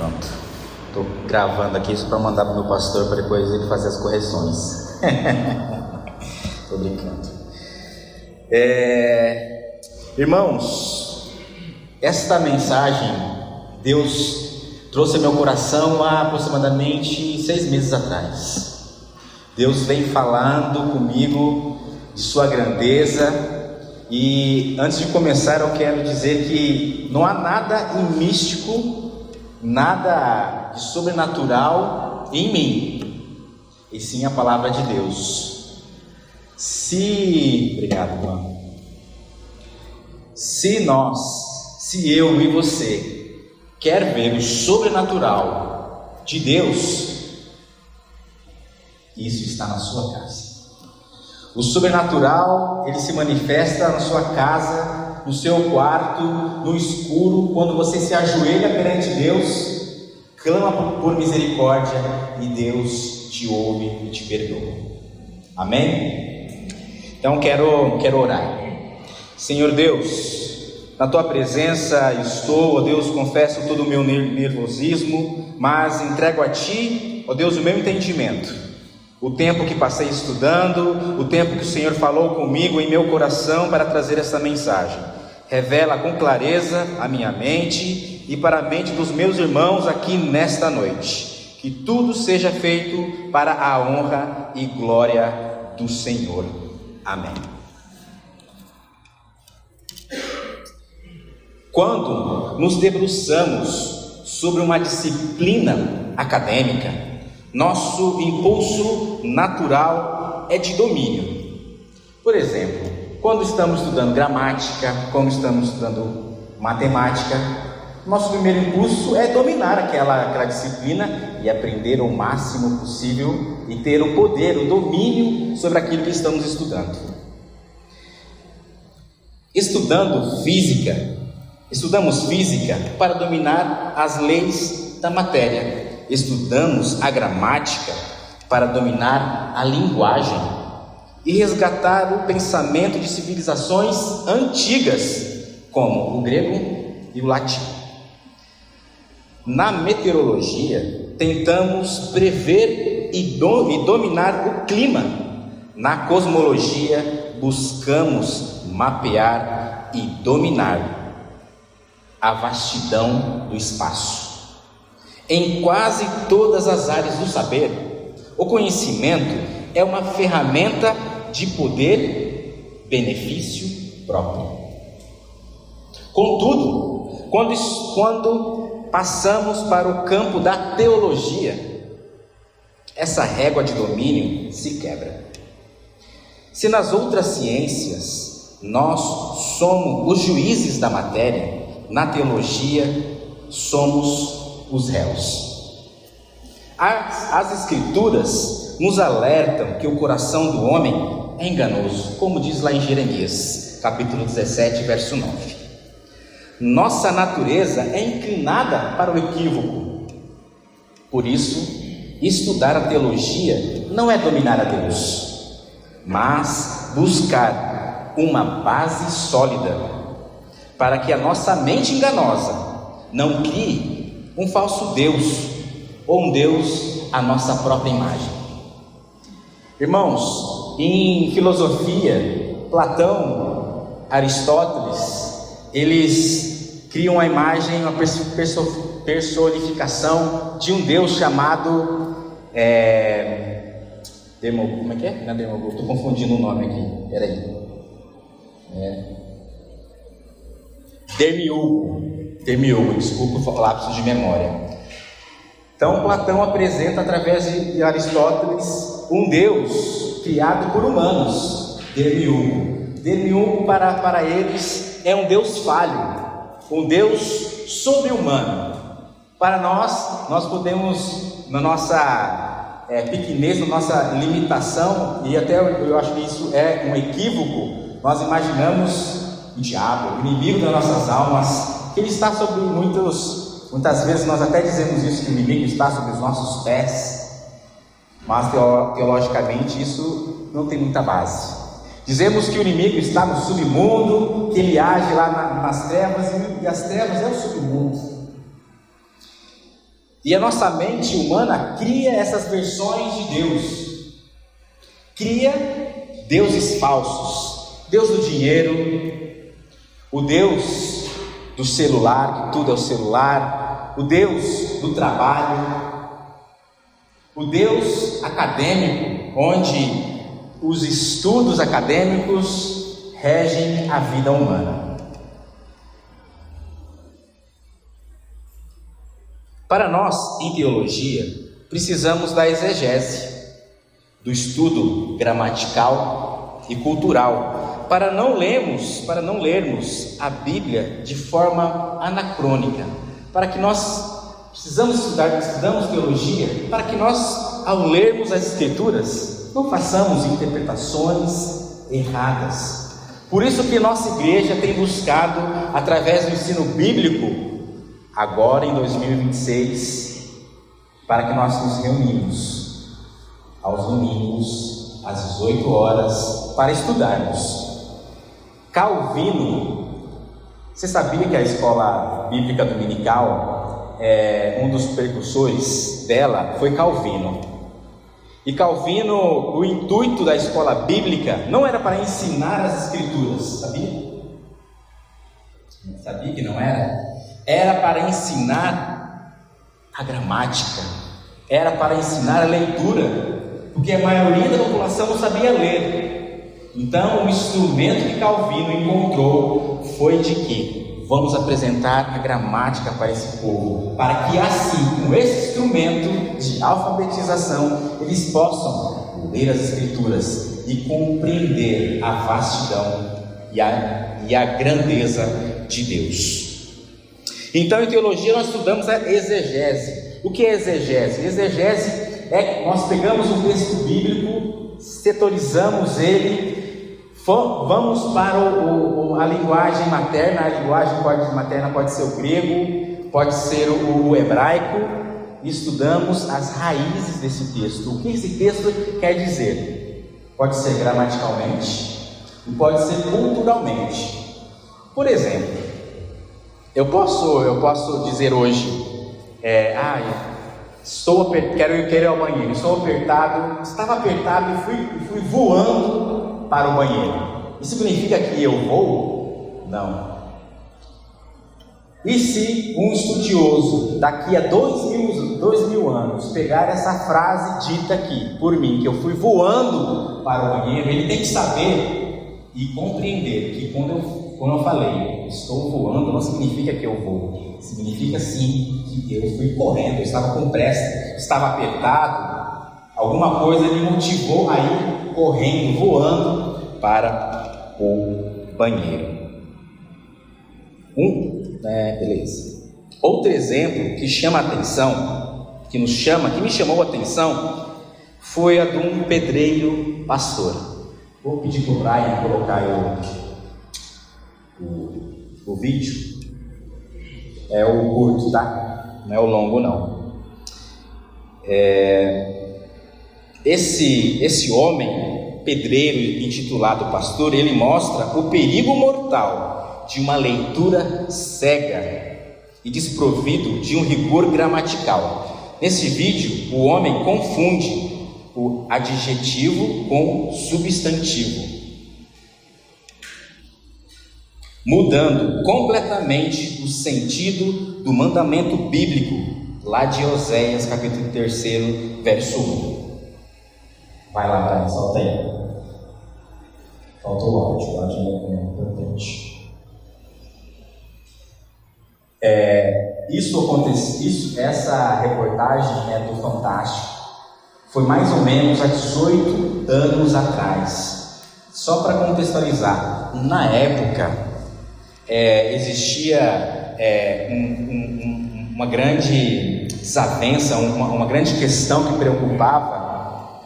Pronto. Estou gravando aqui isso para mandar para o meu pastor para depois ele fazer as correções. Estou brincando. Irmãos, esta mensagem Deus trouxe ao meu coração há aproximadamente 6 meses atrás. Deus vem falando comigo de sua grandeza. E antes de começar eu quero dizer que não há nada místico, nada de sobrenatural em mim, e sim a palavra de Deus. Obrigado, irmão. Se eu e você quer ver o sobrenatural de Deus, isso está na sua casa. O sobrenatural, ele se manifesta na sua casa, no seu quarto, no escuro, quando você se ajoelha perante Deus, clama por misericórdia e Deus te ouve e te perdoa. Amém? Então quero orar. Senhor Deus, na tua presença estou, ó Deus, confesso todo o meu nervosismo, mas entrego a ti, ó Deus, o meu entendimento. O tempo que passei estudando, o tempo que o Senhor falou comigo em meu coração para trazer essa mensagem. Revela com clareza a minha mente e para a mente dos meus irmãos aqui nesta noite. Que tudo seja feito para a honra e glória do Senhor. Amém. Quando nos debruçamos sobre uma disciplina acadêmica, nosso impulso natural é de domínio. Por exemplo, quando estamos estudando gramática, quando estamos estudando matemática, nosso primeiro impulso é dominar aquela disciplina e aprender o máximo possível e ter o poder, o domínio sobre aquilo que estamos estudando. Estudamos física para dominar as leis da matéria. Estudamos a gramática para dominar a linguagem e resgatar o pensamento de civilizações antigas, como o grego e o latim. Na meteorologia, tentamos prever e dominar o clima. Na cosmologia, buscamos mapear e dominar a vastidão do espaço. Em quase todas as áreas do saber, o conhecimento é uma ferramenta de poder, benefício próprio. Contudo, quando passamos para o campo da teologia, essa régua de domínio se quebra. Se nas outras ciências nós somos os juízes da matéria, na teologia somos os réus. As escrituras nos alertam que o coração do homem é enganoso, como diz lá em Jeremias, capítulo 17, verso 9. Nossa natureza é inclinada para o equívoco. Por isso, estudar a teologia não é dominar a Deus, mas buscar uma base sólida para que a nossa mente enganosa não crie um falso Deus, ou um Deus à nossa própria imagem. Irmãos, em filosofia, Platão, Aristóteles, eles criam a imagem, uma personificação de um Deus chamado como é que é? Não é Demogorgon, estou confundindo o nome aqui, peraí. Demiurgo, desculpa o lapso de memória. Então Platão apresenta através de Aristóteles um Deus criado por humanos, Demiurgo para eles é um Deus falho, um Deus sobre-humano. Para nós podemos, na nossa pequenez, na nossa limitação, e até eu acho que isso é um equívoco, nós imaginamos o diabo, o inimigo das nossas almas, que ele está sobre muitas vezes nós até dizemos isso, que o inimigo está sobre os nossos pés, mas teologicamente isso não tem muita base. Dizemos que o inimigo está no submundo, que ele age lá nas trevas, e as trevas é o submundo. E a nossa mente humana cria essas versões de Deus. Cria deuses falsos. Deus do dinheiro, o Deus do celular, que tudo é o celular, o Deus do trabalho, o Deus acadêmico, onde os estudos acadêmicos regem a vida humana. Para nós, em teologia, precisamos da exegese, do estudo gramatical e cultural, para não lermos a Bíblia de forma anacrônica, para que nós estudamos teologia, para que nós, ao lermos as Escrituras, não façamos interpretações erradas. Por isso que nossa igreja tem buscado, através do ensino bíblico, agora em 2026, para que nós nos reunimos aos domingos, às 18 horas, para estudarmos. Calvino, você sabia que a escola bíblica dominical, um dos precursores dela foi Calvino. E Calvino, o intuito da escola bíblica não era para ensinar as Escrituras, sabia? Sabia que não era? Era para ensinar a gramática, era para ensinar a leitura, porque a maioria da população não sabia ler. Então, o instrumento que Calvino encontrou foi de que vamos apresentar a gramática para esse povo, para que assim, com esse instrumento de alfabetização, eles possam ler as Escrituras e compreender a vastidão e a grandeza de Deus. Então, em teologia, nós estudamos a exegese. O que é exegese? Exegese é que nós pegamos um texto bíblico, setorizamos ele, vamos para a linguagem materna. A linguagem materna pode ser o grego, pode ser o hebraico, e estudamos as raízes desse texto. O que esse texto quer dizer? Pode ser gramaticalmente e pode ser culturalmente. Por exemplo, eu posso dizer hoje, quero ir ao banheiro, estou apertado, estava apertado e fui voando para o banheiro. Isso significa que eu vou? Não. E se um estudioso daqui a 2000 anos pegar essa frase dita aqui por mim, que eu fui voando para o banheiro, ele tem que saber e compreender que quando eu falei estou voando, não significa que eu vou, significa sim que eu fui correndo, eu estava com pressa, estava apertado, alguma coisa me motivou a ir correndo, voando para o banheiro. Beleza. Outro exemplo que chama a atenção, que me chamou a atenção, foi a de um pedreiro pastor. Vou pedir para o Brian colocar o vídeo. É o curto, tá? Não é o longo, não. Esse homem, pedreiro intitulado pastor, ele mostra o perigo mortal de uma leitura cega e desprovido de um rigor gramatical. Nesse vídeo, o homem confunde o adjetivo com substantivo, mudando completamente o sentido do mandamento bíblico, lá de Oséias, capítulo 3, verso 1. Vai lá, Brian, solta aí. Faltou o áudio é importante. Essa reportagem do Fantástico foi mais ou menos há 18 anos atrás. Só para contextualizar, na época existia uma grande desavença, uma grande questão que preocupava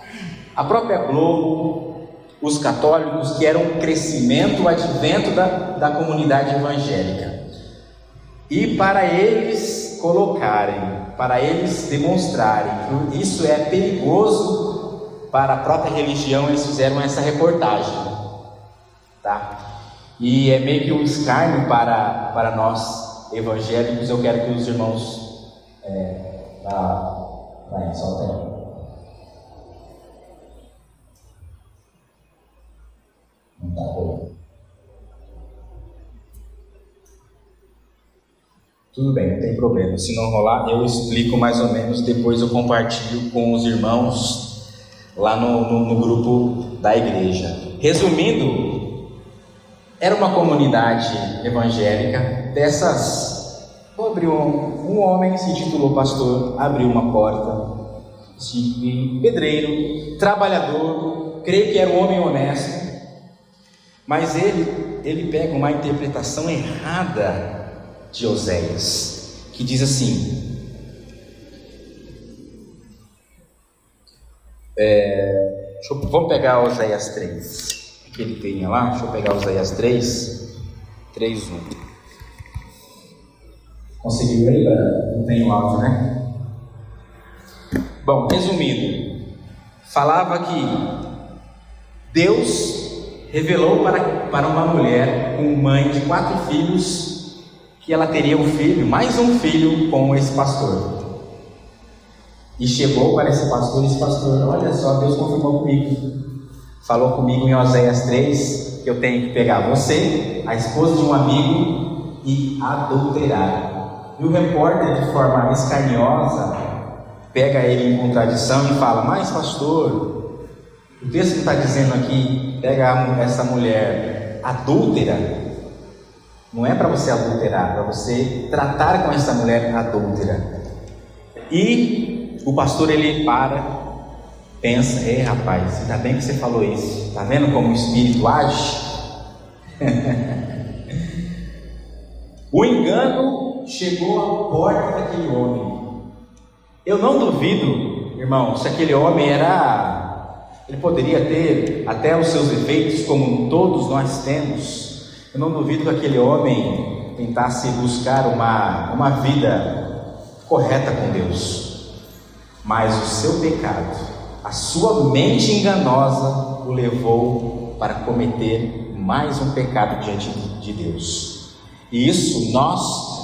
a própria Globo, os católicos, que era um crescimento, o advento da comunidade evangélica. E para eles demonstrarem que isso é perigoso para a própria religião, eles fizeram essa reportagem, tá? E é meio que um escárnio para nós evangélicos. Eu quero que os irmãos Vai, solta aí. Não tá bom. Tudo bem, não tem problema. Se não rolar, eu explico mais ou menos. Depois eu compartilho com os irmãos lá no grupo da igreja. Resumindo, era uma comunidade evangélica dessas. Vou abrir um homem se intitulou pastor, abriu uma porta, pedreiro, trabalhador, creio que era um homem honesto, mas ele pega uma interpretação errada de Oséias, que diz assim, vamos pegar Oséias 3, que ele tem lá, deixa eu pegar Oséias 3, 3:1. Conseguiu aí? Não tem o áudio, né? Bom, resumindo, falava que Deus revelou para uma mulher com mãe de 4 filhos que ela teria um filho, mais um filho com esse pastor. E chegou para esse pastor, olha só, Deus confirmou comigo. Falou comigo em Oséias 3 que eu tenho que pegar você, a esposa de um amigo, e adulterar. E o repórter, de forma escarniosa, pega ele em contradição e fala: mas pastor, o texto que está dizendo aqui, pega essa mulher adúltera, não é para você adulterar, é para você tratar com essa mulher adúltera. E o pastor, ele pensa: rapaz, ainda bem que você falou isso, está vendo como o Espírito age? O engano chegou à porta daquele homem. Eu não duvido, irmão, se aquele homem ele poderia ter até os seus defeitos, como todos nós temos. Eu não duvido que aquele homem tentasse buscar uma vida correta com Deus, mas o seu pecado, a sua mente enganosa, o levou para cometer mais um pecado diante de Deus. E isso nós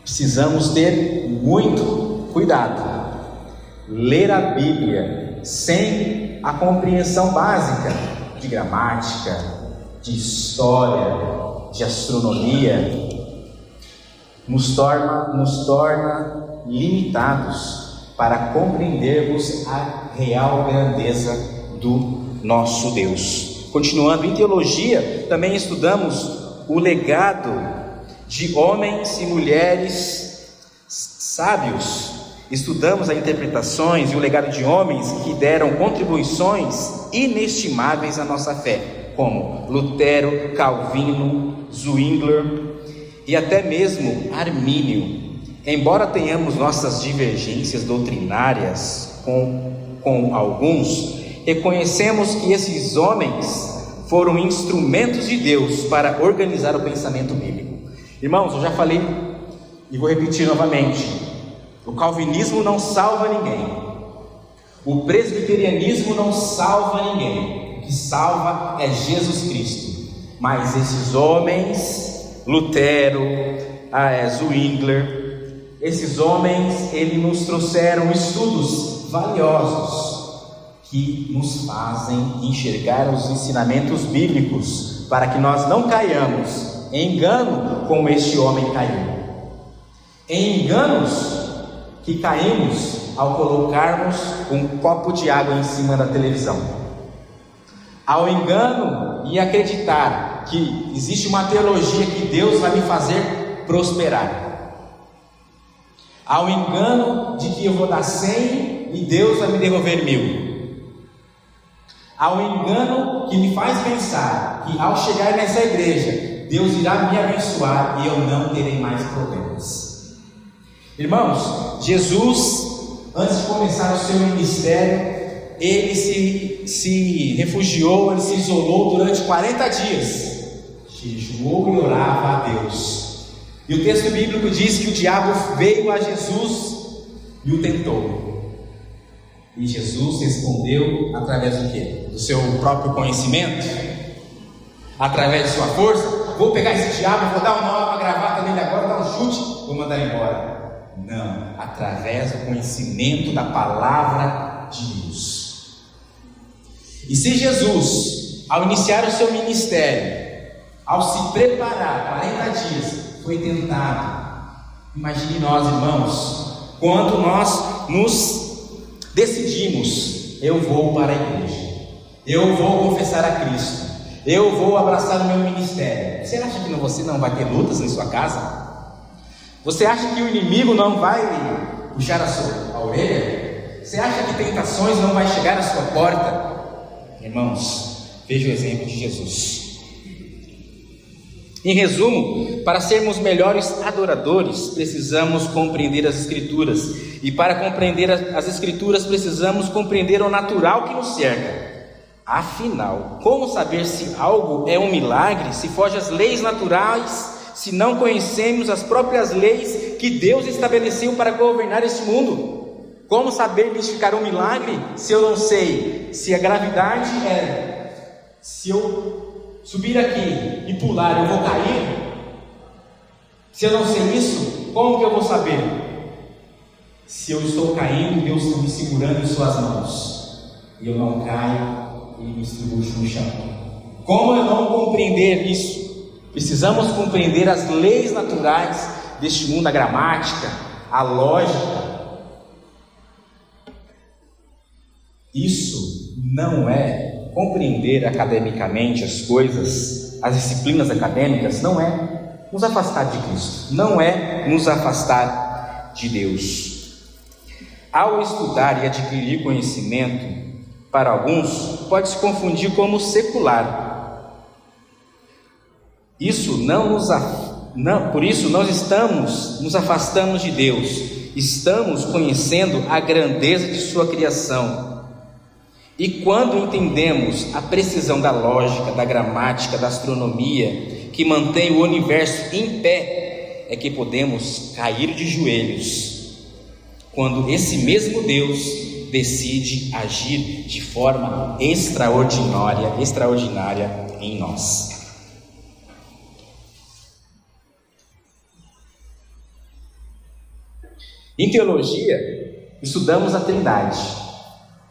precisamos ter muito cuidado. Ler a Bíblia sem a compreensão básica de gramática, de história, de astronomia, nos torna limitados para compreendermos a real grandeza do nosso Deus. Continuando, em teologia também estudamos o legado de homens e mulheres sábios. Estudamos as interpretações e o legado de homens que deram contribuições inestimáveis à nossa fé, como Lutero, Calvino, Zwingli e até mesmo Armínio. Embora tenhamos nossas divergências doutrinárias com alguns, reconhecemos que esses homens foram instrumentos de Deus para organizar o pensamento bíblico. Irmãos, eu já falei e vou repetir novamente: o calvinismo não salva ninguém, o presbiterianismo não salva ninguém, o que salva é Jesus Cristo. Mas esses homens, Lutero, Zwingli, esses homens, eles nos trouxeram estudos valiosos que nos fazem enxergar os ensinamentos bíblicos, para que nós não caiamos em engano como este homem caiu, em enganos que caímos ao colocarmos um copo de água em cima da televisão, ao engano e acreditar que existe uma teologia que Deus vai me fazer prosperar, ao engano de que eu vou dar 100 e Deus vai me devolver 1000, ao engano que me faz pensar que ao chegar nessa igreja Deus irá me abençoar e eu não terei mais problemas. Irmãos, Jesus, antes de começar o seu ministério, ele se refugiou, ele se isolou durante 40 dias, jejuou e orava a Deus. E o texto bíblico diz que o diabo veio a Jesus e o tentou. E Jesus respondeu através do quê? Do seu próprio conhecimento? Através de sua força? Vou pegar esse diabo, vou dar uma nova gravata nele agora, dar um chute, vou mandar embora. Não. através do conhecimento da palavra de Deus. E se Jesus, ao iniciar o seu ministério, ao se preparar 40 dias, foi tentado, imagine nós, irmãos, quando nós nos decidimos: eu vou para a igreja, eu vou confessar a Cristo, eu vou abraçar o meu ministério. Você acha que você não vai ter lutas em sua casa? Você acha que o inimigo não vai puxar a orelha? Você acha que tentações não vai chegar à sua porta? Irmãos, veja o exemplo de Jesus. Em resumo, para sermos melhores adoradores, precisamos compreender as Escrituras. E para compreender as Escrituras, precisamos compreender o natural que nos cerca. Afinal, como saber se algo é um milagre, se foge às leis naturais, se não conhecemos as próprias leis que Deus estabeleceu para governar este mundo? Como saber identificar um milagre se eu não sei se a gravidade se eu subir aqui e pular, eu vou cair? Se eu não sei isso, como que eu vou saber se eu estou caindo, Deus está me segurando em suas mãos e eu não caio e me estribucho no chão? Como eu não compreender isso? Precisamos compreender as leis naturais deste mundo, a gramática, a lógica. Isso não é compreender academicamente as coisas, as disciplinas acadêmicas, não é nos afastar de Cristo, não é nos afastar de Deus. Ao estudar e adquirir conhecimento, para alguns pode se confundir como secular. Por isso nós nos afastamos de Deus, estamos conhecendo a grandeza de sua criação. E quando entendemos a precisão da lógica, da gramática, da astronomia, que mantém o universo em pé, é que podemos cair de joelhos, quando esse mesmo Deus decide agir de forma extraordinária em nós. Em teologia, estudamos a Trindade: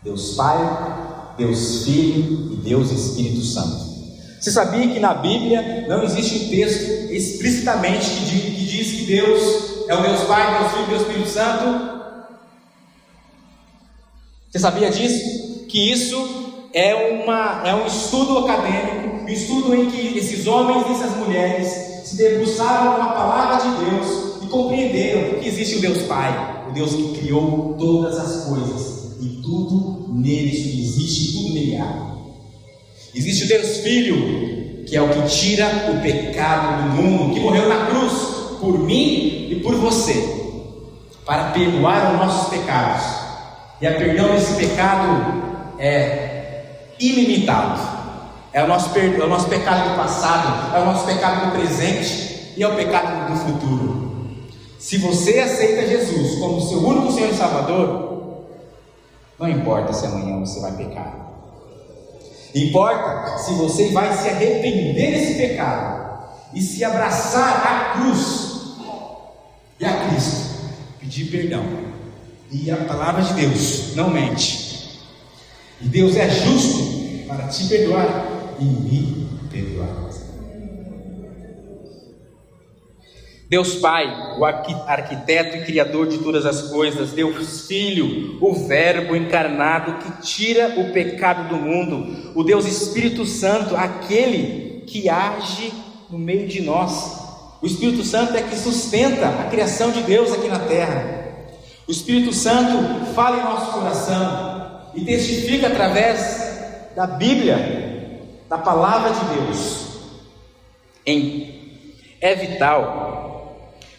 Deus Pai, Deus Filho e Deus Espírito Santo. Você sabia que na Bíblia não existe um texto explicitamente que diz que Deus é o Deus Pai, Deus Filho e Deus Espírito Santo? Você sabia disso? Que isso é um estudo acadêmico, um estudo em que esses homens e essas mulheres se debruçaram na palavra de Deus e compreenderam que existe o Deus Pai, o Deus que criou todas as coisas, e tudo nele existe, tudo nele há. Existe o Deus Filho, que é o que tira o pecado do mundo, que morreu na cruz por mim e por você, para perdoar os nossos pecados. E a perdão desse pecado é ilimitado. É o nosso pecado do passado, é o nosso pecado do presente e é o pecado do futuro. Se você aceita Jesus como seu único Senhor e Salvador, não importa se amanhã você vai pecar. Importa se você vai se arrepender desse pecado e se abraçar à cruz e a Cristo, pedir perdão. E a palavra de Deus não mente. E Deus é justo para te perdoar e me perdoar. Deus Pai, o arquiteto e criador de todas as coisas, Deus Filho, o Verbo encarnado que tira o pecado do mundo, o Deus Espírito Santo, aquele que age no meio de nós. O Espírito Santo é que sustenta a criação de Deus aqui na terra. O Espírito Santo fala em nosso coração e testifica através da Bíblia, da palavra de Deus. É vital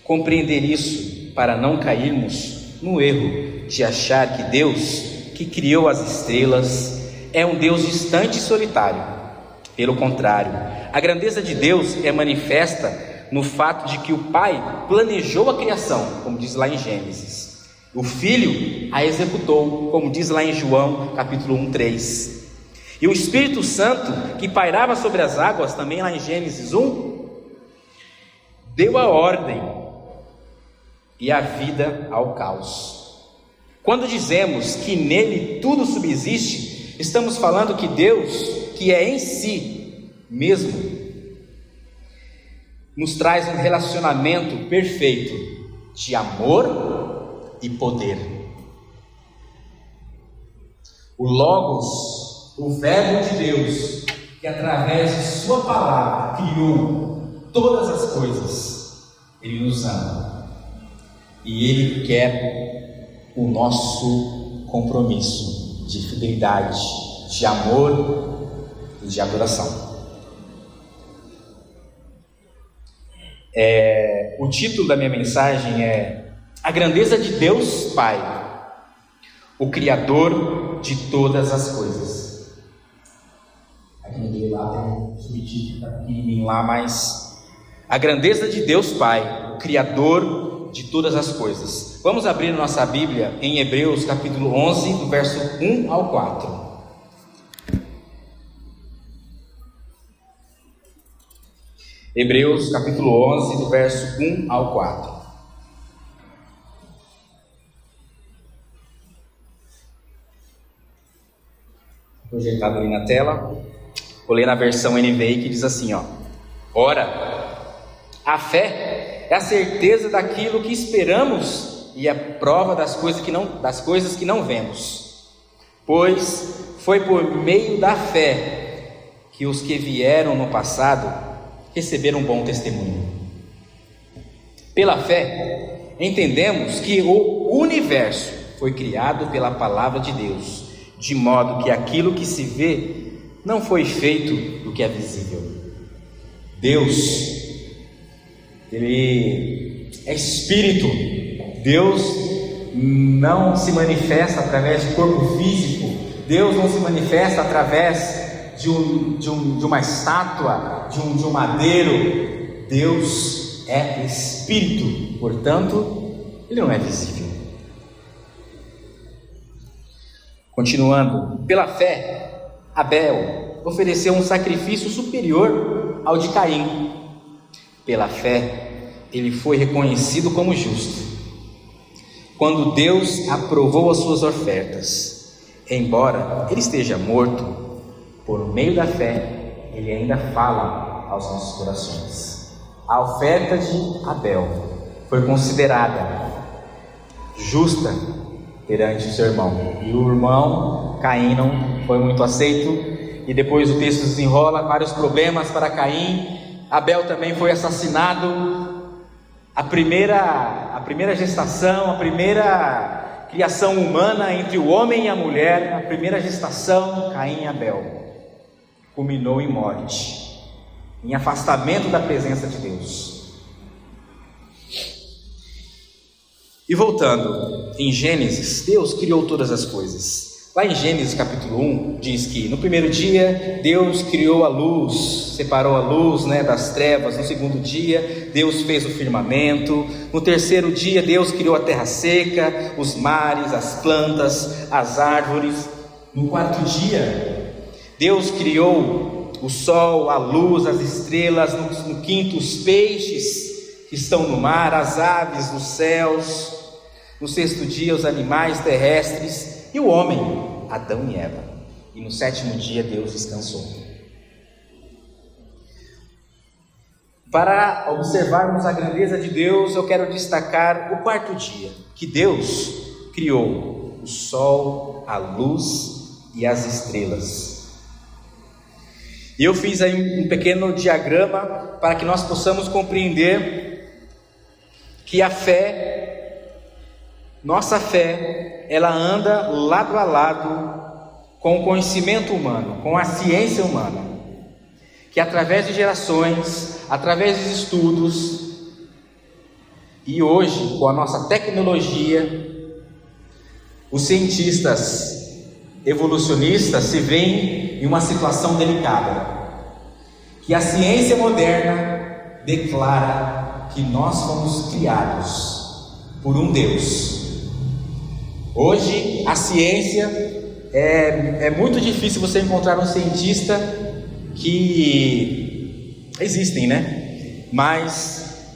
compreender isso para não cairmos no erro de achar que Deus, que criou as estrelas, é um Deus distante e solitário. Pelo contrário, a grandeza de Deus é manifesta no fato de que o Pai planejou a criação, como diz lá em Gênesis. O Filho a executou, como diz lá em João, capítulo 1:3. E o Espírito Santo, que pairava sobre as águas, também lá em Gênesis 1, deu a ordem e a vida ao caos. Quando dizemos que nele tudo subsiste, estamos falando que Deus, que é em si mesmo, nos traz um relacionamento perfeito de amor e poder. O Logos, o Verbo de Deus, que através de sua palavra criou todas as coisas, Ele nos ama. E Ele quer o nosso compromisso de fidelidade, de amor e de adoração. O título da minha mensagem é A Grandeza de Deus Pai, o Criador de todas as coisas. Aqui no meio lá tem um subtítulo, está pequenininho lá, mas a grandeza de Deus Pai, o Criador de todas as coisas. Vamos abrir nossa Bíblia em Hebreus capítulo 11, do verso 1 ao 4. Hebreus capítulo 11, do verso 1 ao 4. Projetado ali na tela. Vou ler na versão NVI que diz assim, ó: Ora, a fé é a certeza daquilo que esperamos e a prova das coisas que não vemos. Pois foi por meio da fé que os que vieram no passado receberam um bom testemunho. Pela fé, entendemos que o universo foi criado pela palavra de Deus, de modo que aquilo que se vê não foi feito do que é visível. Deus, Ele é Espírito. Deus não se manifesta através de corpo físico. Deus não se manifesta através de uma estátua, de um madeiro. Deus é Espírito, portanto, Ele não é visível. Continuando, pela fé, Abel ofereceu um sacrifício superior ao de Caim. Pela fé, ele foi reconhecido como justo, quando Deus aprovou as suas ofertas. Embora ele esteja morto, por meio da fé, ele ainda fala aos nossos corações. A oferta de Abel foi considerada justa perante o seu irmão, e o irmão Caim não foi muito aceito, e depois o texto desenrola vários problemas para Caim. Abel também foi assassinado. A primeira gestação, a primeira criação humana entre o homem e a mulher, a primeira gestação, Caim e Abel, culminou em morte, em afastamento da presença de Deus. E voltando, em Gênesis, Deus criou todas as coisas. Lá em Gênesis capítulo 1, diz que no primeiro dia, Deus criou a luz, separou a luz das trevas. No segundo dia, Deus fez o firmamento. No terceiro dia, Deus criou a terra seca, os mares, as plantas, as árvores. No quarto dia, Deus criou o sol, a luz, as estrelas. No quinto, os peixes que estão no mar, as aves nos céus. No sexto dia, os animais terrestres e o homem, Adão e Eva. E no sétimo dia, Deus descansou. Para observarmos a grandeza de Deus, eu quero destacar o quarto dia, que Deus criou o sol, a luz e as estrelas. E eu fiz aí um pequeno diagrama para que nós possamos compreender que a fé, nossa fé, ela anda lado a lado com o conhecimento humano, com a ciência humana, que através de gerações, através dos estudos, e hoje com a nossa tecnologia, os cientistas evolucionistas se veem em uma situação delicada, que a ciência moderna declara que nós fomos criados por um Deus. Hoje a ciência é muito difícil você encontrar um cientista que existem, mas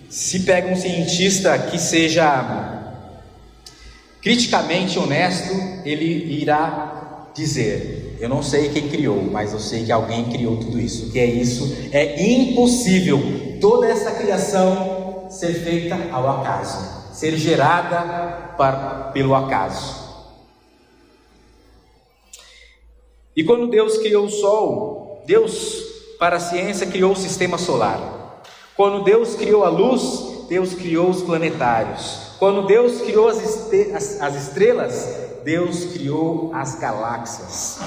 se pega um cientista que seja criticamente honesto, ele irá dizer: eu não sei quem criou, mas eu sei que alguém criou tudo isso. O que é isso? É impossível toda essa criação ser feita ao acaso, ser gerada pelo acaso. E quando Deus criou o Sol, Deus, para a ciência, criou o sistema solar. Quando Deus criou a luz, Deus criou os planetários. Quando Deus criou as estrelas, Deus criou as galáxias.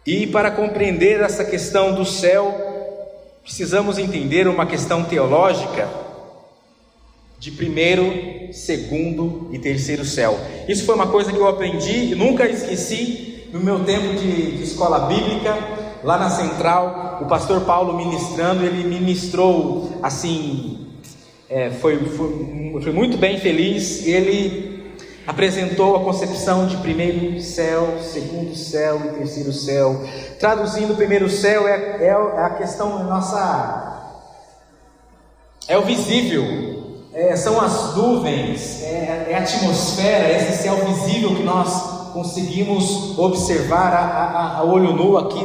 E para compreender essa questão do céu, precisamos entender uma questão teológica de primeiro, segundo e terceiro céu. Isso foi uma coisa que eu aprendi e nunca esqueci no meu tempo de escola bíblica, lá na Central. O pastor Paulo ministrando, ele ministrou assim, foi muito bem feliz. Ele apresentou a concepção de primeiro céu, segundo céu e terceiro céu. Traduzindo, o primeiro céu é a questão nossa, é o visível, são as nuvens, é a atmosfera, esse céu visível que nós conseguimos observar a olho nu aqui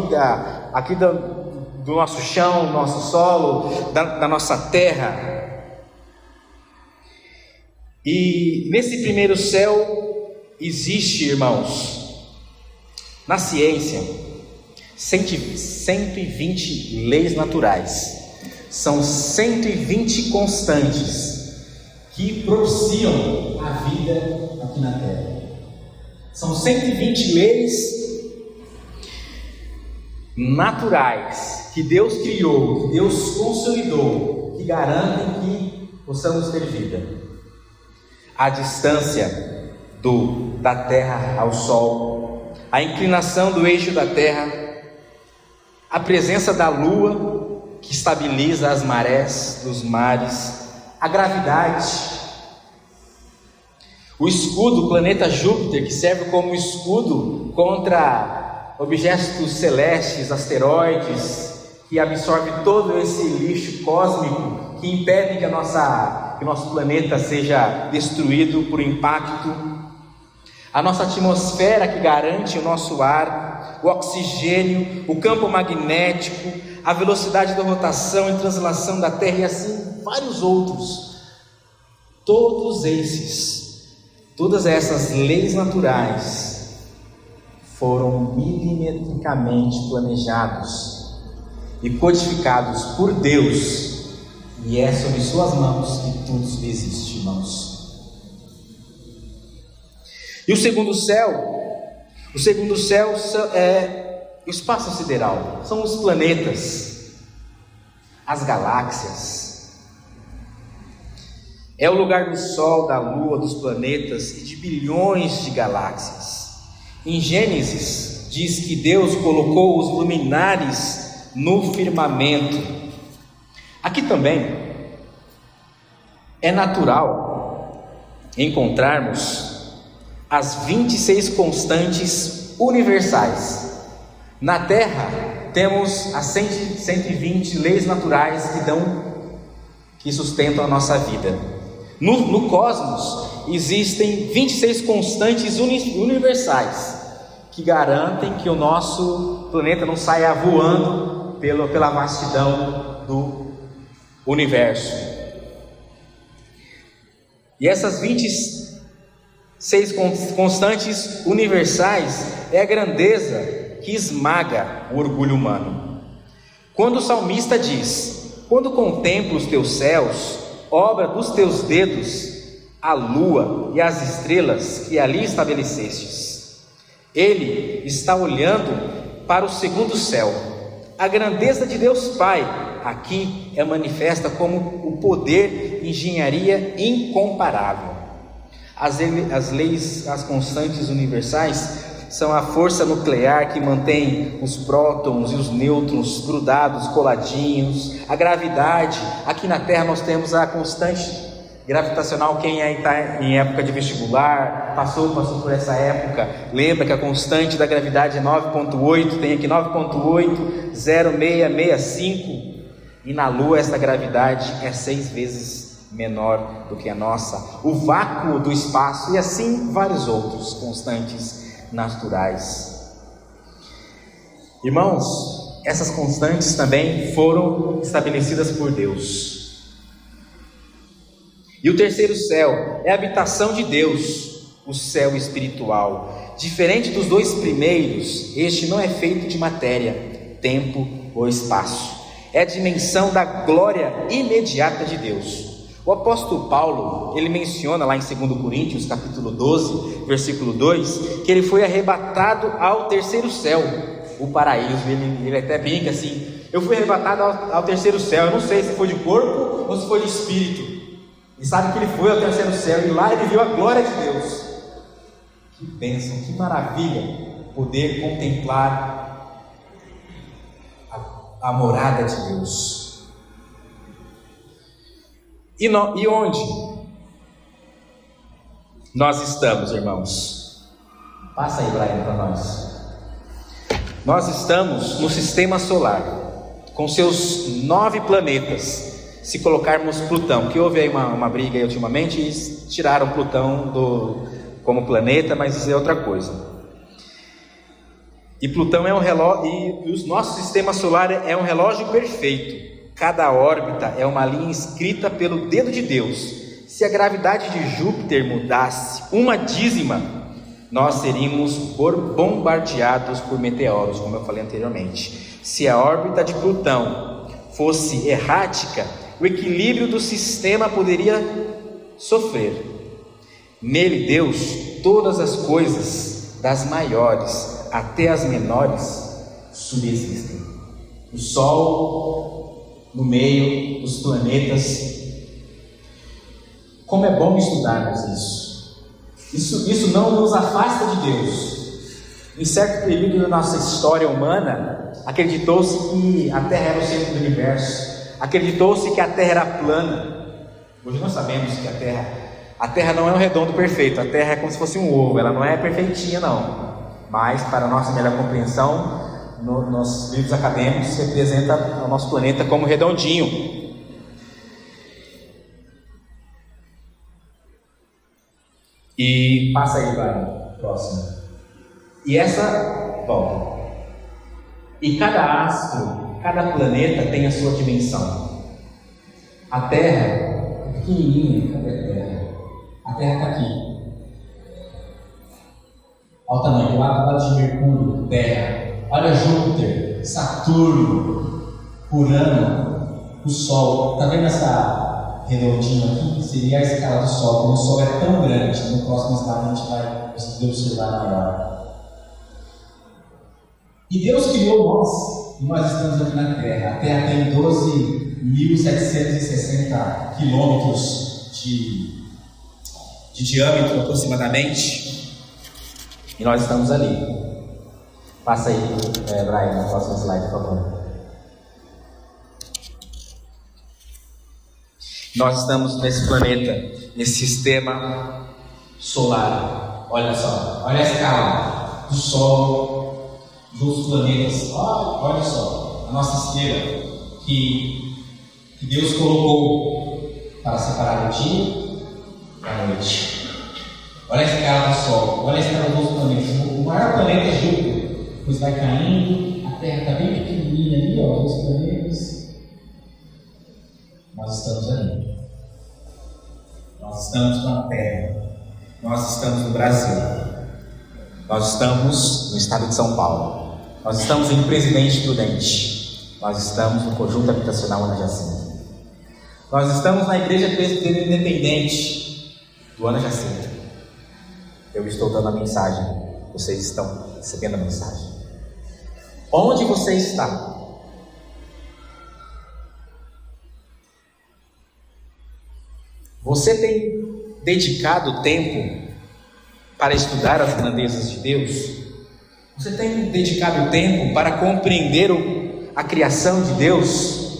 do nosso chão, nosso solo, da nossa terra. E nesse primeiro céu existe, irmãos, na ciência, 120 leis naturais. São 120 constantes que propiciam a vida aqui na terra. São 120 leis naturais que Deus criou, que Deus consolidou, que garantem que possamos ter vida. A distância da Terra ao Sol, a inclinação do eixo da Terra, a presença da Lua, que estabiliza as marés dos mares, a gravidade, o escudo, o planeta Júpiter, que serve como escudo contra objetos celestes, asteroides, que absorve todo esse lixo cósmico que impede que o nosso planeta seja destruído por impacto. A nossa atmosfera, que garante o nosso ar, o oxigênio, o campo magnético, a velocidade da rotação e translação da Terra e assim vários outros. Todas essas leis naturais foram milimetricamente planejados e codificados por Deus, e é sob suas mãos que tudo existe, irmãos. E o segundo céu é o espaço sideral, são os planetas, as galáxias. É o lugar do Sol, da Lua, dos planetas e de bilhões de galáxias. Em Gênesis diz que Deus colocou os luminares no firmamento. Aqui também é natural encontrarmos as 26 constantes universais. Na Terra temos as 120 leis naturais que sustentam a nossa vida. No cosmos existem 26 constantes universais que garantem que o nosso planeta não saia voando pela vastidão do universo. E essas 26 constantes universais é a grandeza que esmaga o orgulho humano. Quando o salmista diz: quando contemplo os teus céus, obra dos teus dedos, a lua e as estrelas que ali estabelecestes. Ele está olhando para o segundo céu. A grandeza de Deus Pai aqui é manifesta como o poder e engenharia incomparável. As leis, as constantes universais são a força nuclear que mantém os prótons e os nêutrons grudados, coladinhos, a gravidade. Aqui na Terra nós temos a constante gravitacional. Quem está em época de vestibular, passou por essa época, lembra que a constante da gravidade é 9,8, tem aqui 9,80665. E na Lua essa gravidade é 6 vezes menor do que a nossa. O vácuo do espaço e assim vários outros constantes naturais. Irmãos, essas constantes também foram estabelecidas por Deus. E o terceiro céu é a habitação de Deus, o céu espiritual. Diferente dos 2 primeiros, este não é feito de matéria, tempo ou espaço. É a dimensão da glória imediata de Deus. O apóstolo Paulo, ele menciona lá em 2 Coríntios, capítulo 12, versículo 2, que ele foi arrebatado ao terceiro céu, o paraíso. Ele até brinca assim: eu fui arrebatado ao terceiro céu. Eu não sei se foi de corpo ou se foi de espírito. Ele sabe que ele foi ao terceiro céu e lá ele viu a glória de Deus. Que bênção, que maravilha poder contemplar a morada de Deus. E onde nós estamos, irmãos? Passa aí, Brian, para nós. Nós estamos no sistema solar, com seus 9 planetas. Se colocarmos Plutão, que houve aí uma briga aí ultimamente e tiraram Plutão como planeta, mas isso é outra coisa. E Plutão é um relógio, e o nosso sistema solar é um relógio perfeito. Cada órbita é uma linha escrita pelo dedo de Deus. Se a gravidade de Júpiter mudasse 1/10, nós seríamos bombardeados por meteoros, como eu falei anteriormente. Se a órbita de Plutão fosse errática, o equilíbrio do sistema poderia sofrer. Nele, Deus, todas as coisas, das maiores até as menores, subsistem. O Sol no meio, os planetas. Como é bom estudarmos isso. Isso não nos afasta de Deus. Em certo período da nossa história humana, acreditou-se que a Terra era o centro do universo. Acreditou-se que a Terra era plana. Hoje nós sabemos que a Terra não é um redondo perfeito. A Terra é como se fosse um ovo. Ela não é perfeitinha, não. Mas, para a nossa melhor compreensão, nos livros acadêmicos, representa o nosso planeta como redondinho. E passa aí, vai, próximo. E essa volta. E cada astro, cada planeta tem a sua dimensão. A Terra é pequenininha. Cadê a Terra? A Terra está aqui. Olha o tamanho, lado de Mercúrio, Terra. Olha Júpiter, Saturno, Urano, o Sol. Está vendo essa redondinha aqui? Seria a escala do Sol. Quando o Sol é tão grande, no próximo slide a gente vai conseguir observar melhor. E Deus criou nós, e nós estamos aqui na Terra. A Terra tem 12.760 quilômetros de diâmetro aproximadamente. E nós estamos ali. Passa aí, Brian, no próximo slide, por favor. Nós estamos nesse planeta, nesse sistema solar. Olha só, olha a escala do Sol, dos outros planetas. Olha só, a nossa estrela que Deus colocou para separar o dia da noite. Olha a escala do Sol, olha a escala dos outros planetas. O maior planeta é Júpiter. Depois vai caindo, a Terra está bem pequenininha ali, os planetas. Nós estamos ali. Nós estamos na Terra. Nós estamos no Brasil. Nós estamos no estado de São Paulo. Nós estamos em Presidente Prudente. Nós estamos no Conjunto Habitacional Ana Jacinta. Nós estamos na Igreja Presbiteriana Independente do Ana Jacinta. Eu estou dando a mensagem. Vocês estão recebendo a mensagem. Onde você está? Você tem dedicado tempo para estudar as grandezas de Deus? Você tem dedicado tempo para compreender a criação de Deus?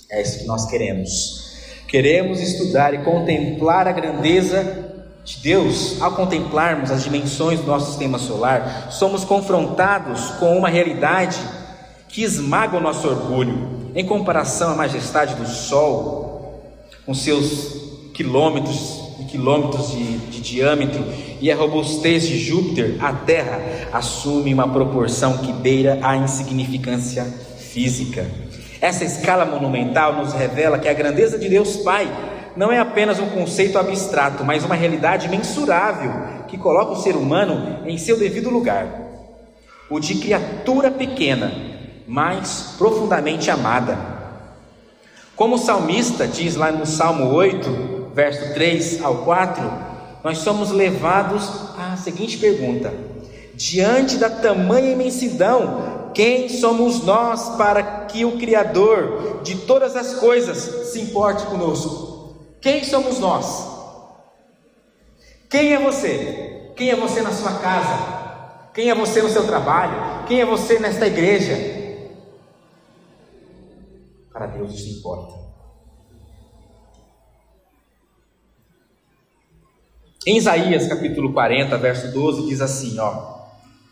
É isso que nós queremos. Queremos estudar e contemplar a grandeza de Deus. Ao contemplarmos as dimensões do nosso sistema solar, somos confrontados com uma realidade que esmaga o nosso orgulho, em comparação à majestade do Sol, com seus quilômetros e quilômetros de diâmetro, e a robustez de Júpiter, a Terra assume uma proporção que beira a insignificância física. Essa escala monumental nos revela que a grandeza de Deus Pai não é apenas um conceito abstrato, mas uma realidade mensurável que coloca o ser humano em seu devido lugar, o de criatura pequena, mas profundamente amada. Como o salmista diz lá no Salmo 8, verso 3 ao 4, nós somos levados à seguinte pergunta: diante da tamanha imensidão, quem somos nós para que o Criador de todas as coisas se importe conosco? Quem somos nós? Quem é você? Quem é você na sua casa? Quem é você no seu trabalho? Quem é você nesta igreja? Para Deus isso importa. Em Isaías capítulo 40, verso 12, diz assim,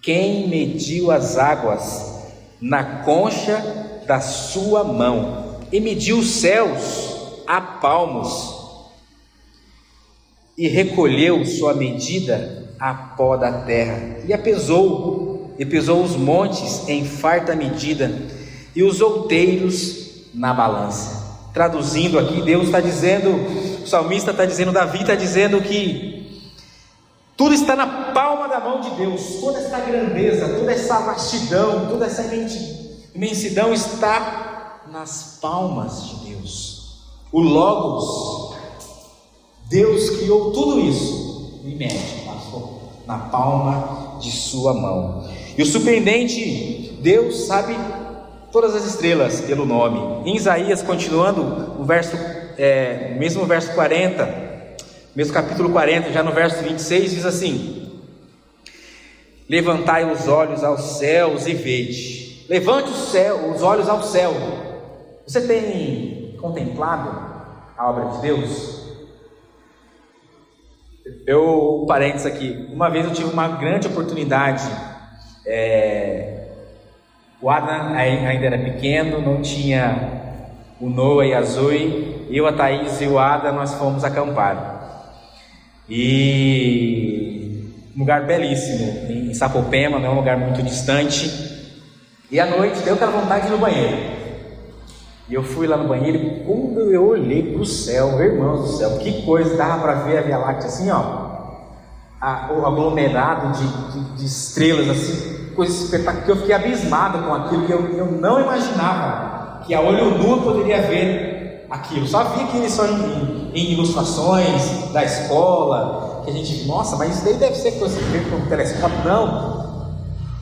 quem mediu as águas na concha da sua mão e mediu os céus a palmos e recolheu sua medida a pó da terra e pesou os montes em farta medida e os outeiros na balança. Traduzindo aqui, Deus está dizendo, o salmista está dizendo, Davi está dizendo que tudo está na palma da mão de Deus, toda essa grandeza, toda essa vastidão, toda essa imensidão está nas palmas de Deus. O Logos, Deus criou tudo isso, e mede, passou na palma de sua mão. E o surpreendente, Deus sabe todas as estrelas pelo nome. Em Isaías, continuando o verso, mesmo verso 40, mesmo capítulo 40, já no verso 26, diz assim: levantai os olhos aos céus e vede. Levante os olhos ao céu. Você tem contemplado a obra de Deus? Parênteses aqui, uma vez eu tive uma grande oportunidade, o Adam ainda era pequeno, não tinha o Noah e a Zoe, eu, a Thaís e o Adam, nós fomos acampar, e um lugar belíssimo, em Sapopema, não é um lugar muito distante, e à noite deu aquela vontade de ir no banheiro, e eu fui lá no banheiro, e quando eu olhei para o céu, irmãos do céu, que coisa, dava para ver a Via Láctea assim, o aglomerado de estrelas, assim, coisa espetacular, que eu fiquei abismado com aquilo, que eu não imaginava que a olho nu eu poderia ver aquilo. Só via aquilo só em ilustrações da escola, que a gente, nossa, mas isso daí deve ser coisa que você vê com um telescópio. Não,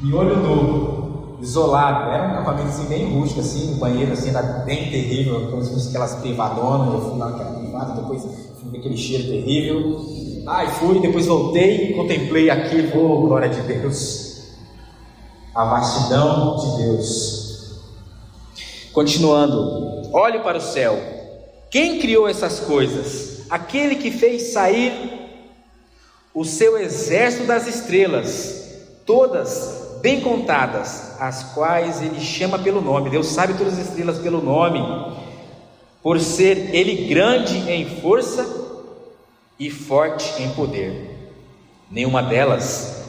em olho nu, isolado. Era um acampamento assim, bem rústico, assim, um banheiro assim, era bem terrível, como se fosse aquelas privadonas. Eu fui lá naquela privada, depois fui aquele cheiro terrível. Fui, depois voltei e contemplei aquilo. Glória de Deus, a vastidão de Deus. Continuando, olhe para o céu. Quem criou essas coisas? Aquele que fez sair o seu exército das estrelas, todas bem contadas, as quais ele chama pelo nome. Deus sabe todas as estrelas pelo nome, por ser ele grande em força e forte em poder. Nenhuma delas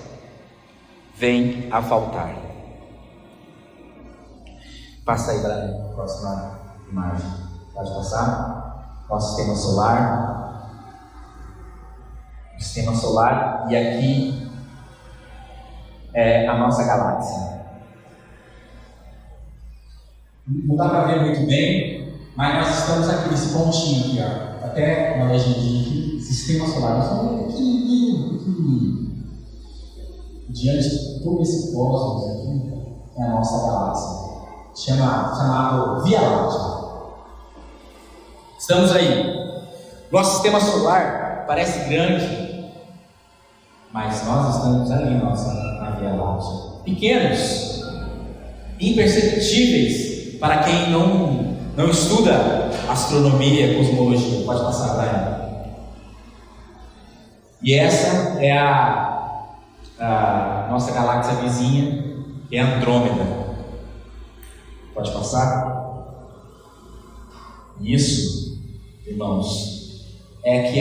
vem a faltar. Passa aí para a próxima imagem. Pode passar. Nosso sistema solar. O sistema solar, e aqui é a nossa galáxia. Não dá para ver muito bem, mas nós estamos aqui nesse pontinho aqui, até uma legendinha aqui, sistema solar. Nós estamos pequenininho. Diante de todo esse cosmos aqui, é a nossa galáxia, chamado Via Láctea. Estamos aí. Nosso sistema solar parece grande, mas nós estamos ali na Via Láctea. Pequenos, imperceptíveis para quem não estuda astronomia, cosmologia. Pode passar, Brian. E essa é a nossa galáxia vizinha, é Andrômeda. Pode passar? Isso, irmãos, é que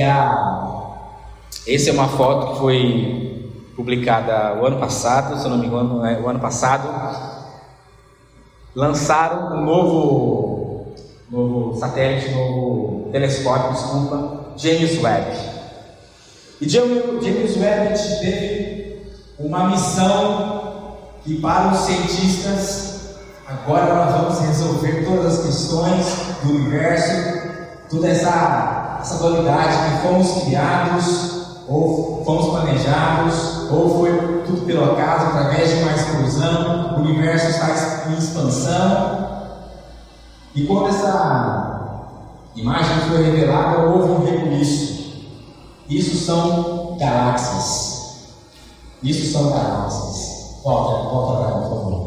Essa é uma foto que foi publicada o ano passado, se eu não me engano, o ano passado. Lançaram um novo satélite, novo telescópio, James Webb. E James Webb teve uma missão que, para os cientistas, agora nós vamos resolver todas as questões do universo, toda essa dualidade que fomos criados, ou fomos planejados, ou foi tudo pelo acaso, através de uma explosão. O universo está em expansão. E quando essa imagem foi revelada, houve um rebuliço. Isso são galáxias. Isso são galáxias. Volta para mim, por favor.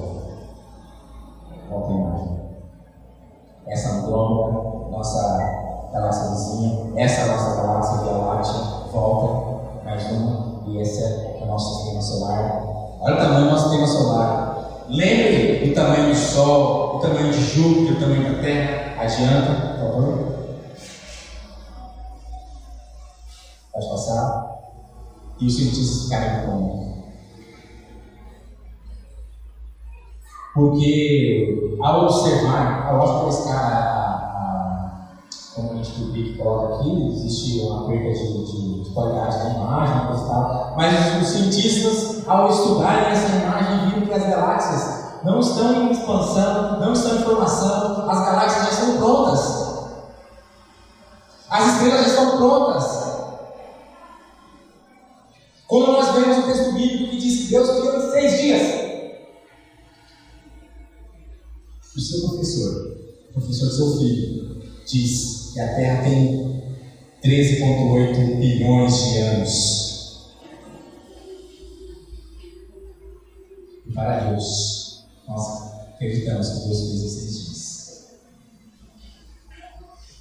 Volta a imagem. Essa Andrômeda, nossa galáxia vizinha. Essa é a nossa galáxia Via Láctea. Volta. Mais uma. E esse é o nosso sistema solar. Olha o tamanho do nosso sistema solar. Lembre do tamanho do Sol, o tamanho de Júpiter, o tamanho da Terra. Adianta, por favor. Pode passar. E os cientistas ficaram como? Porque ao observar, ao escalar, como a gente publica e coloca aqui, existe uma perda de qualidade da imagem, coisa e tal. Mas os cientistas, ao estudarem essa imagem, viram que as galáxias não estão em expansão, não estão em formação, as galáxias já estão prontas. As estrelas já estão prontas. Quando nós vemos o texto bíblico que diz que Deus criou em 6 dias, o seu o professor do seu filho, diz que a Terra tem 13,8 bilhões de anos. E para Deus, nós acreditamos que Deus fez em 6 dias.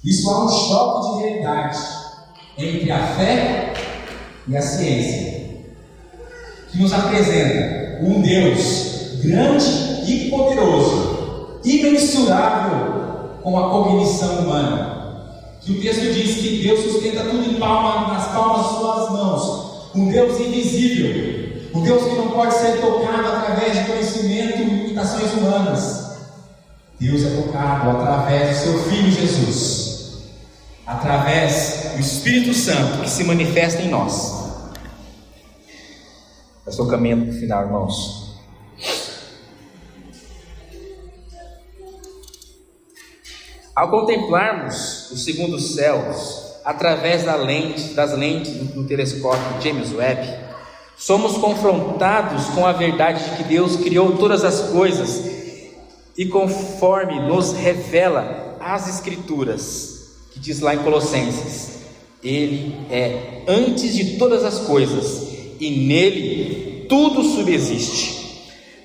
Isso há um choque de realidade entre a fé e a ciência, que nos apresenta um Deus grande e poderoso, imensurável com a cognição humana. Que o texto diz que Deus sustenta tudo nas palmas de suas mãos. Um Deus invisível, um Deus que não pode ser tocado através de conhecimento e limitações humanas. Deus é tocado através do seu Filho Jesus, através do Espírito Santo que se manifesta em nós. Eu estou caminhando para o final, irmãos. Ao contemplarmos os segundos céus através das lentes do telescópio James Webb, somos confrontados com a verdade de que Deus criou todas as coisas e, conforme nos revela as Escrituras, que diz lá em Colossenses, Ele é antes de todas as coisas e nele tudo subsiste.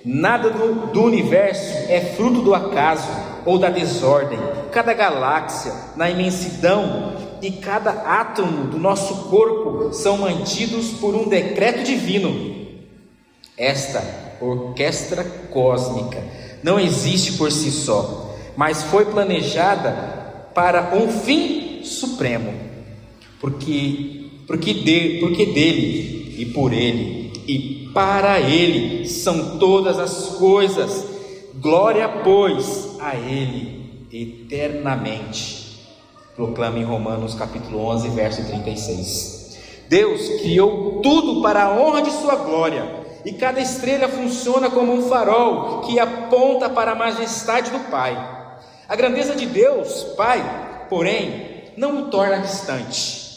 Nada do universo é fruto do acaso ou da desordem. Cada galáxia na imensidão e cada átomo do nosso corpo são mantidos por um decreto divino. Esta orquestra cósmica não existe por si só, mas foi planejada para um fim supremo, porque dele e por ele e para ele são todas as coisas. Glória, pois, a ele eternamente. Proclama em Romanos capítulo 11, verso 36. Deus criou tudo para a honra de sua glória, e cada estrela funciona como um farol que aponta para a majestade do Pai. A grandeza de Deus, Pai, porém, não o torna distante.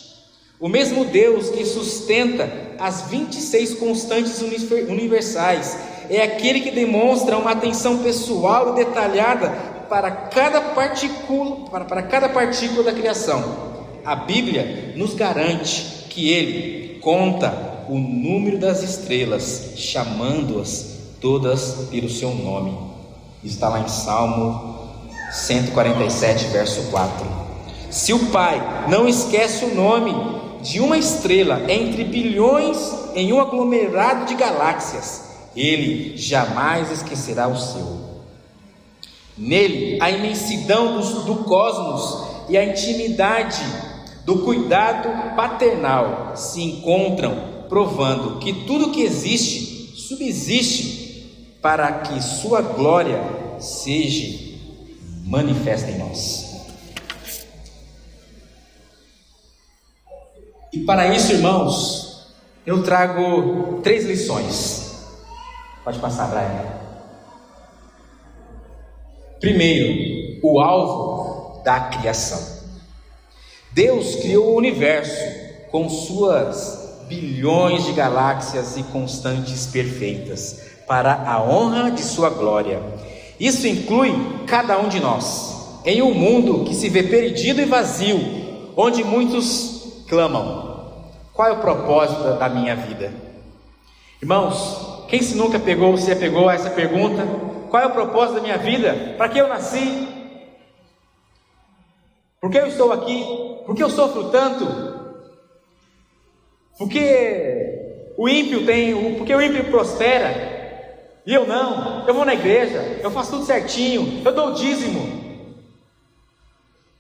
O mesmo Deus que sustenta as 26 constantes universais é aquele que demonstra uma atenção pessoal e detalhada para cada partícula da criação. A Bíblia nos garante que Ele conta o número das estrelas, chamando-as todas pelo seu nome. Está lá em Salmo 147, verso 4. Se o Pai não esquece o nome de uma estrela entre bilhões em um aglomerado de galáxias, Ele jamais esquecerá o seu. Nele, a imensidão do cosmos e a intimidade do cuidado paternal se encontram, provando que tudo que existe subsiste para que sua glória seja manifesta em nós. E para isso, irmãos, eu trago 3 lições. Pode passar, Brian. Primeiro, o alvo da criação. Deus criou o universo com suas bilhões de galáxias e constantes perfeitas, para a honra de sua glória. Isso inclui cada um de nós, em um mundo que se vê perdido e vazio, onde muitos clamam: qual é o propósito da minha vida? Irmãos, quem se nunca se apegou a essa pergunta? Qual é o propósito da minha vida? Para que eu nasci? Por que eu estou aqui? Por que eu sofro tanto? Porque o ímpio prospera e eu não? Eu vou na igreja, eu faço tudo certinho, eu dou o dízimo.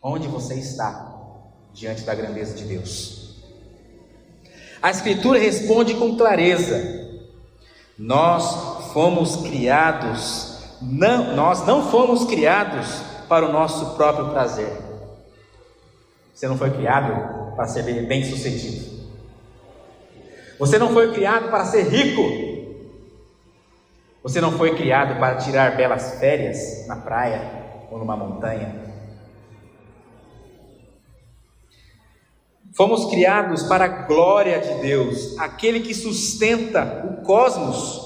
Onde você está diante da grandeza de Deus? A Escritura responde com clareza: nós não fomos criados para o nosso próprio prazer. Você não foi criado para ser bem sucedido. Você não foi criado para ser rico. Você não foi criado para tirar belas férias na praia ou numa montanha. Fomos criados para a glória de Deus, aquele que sustenta o cosmos,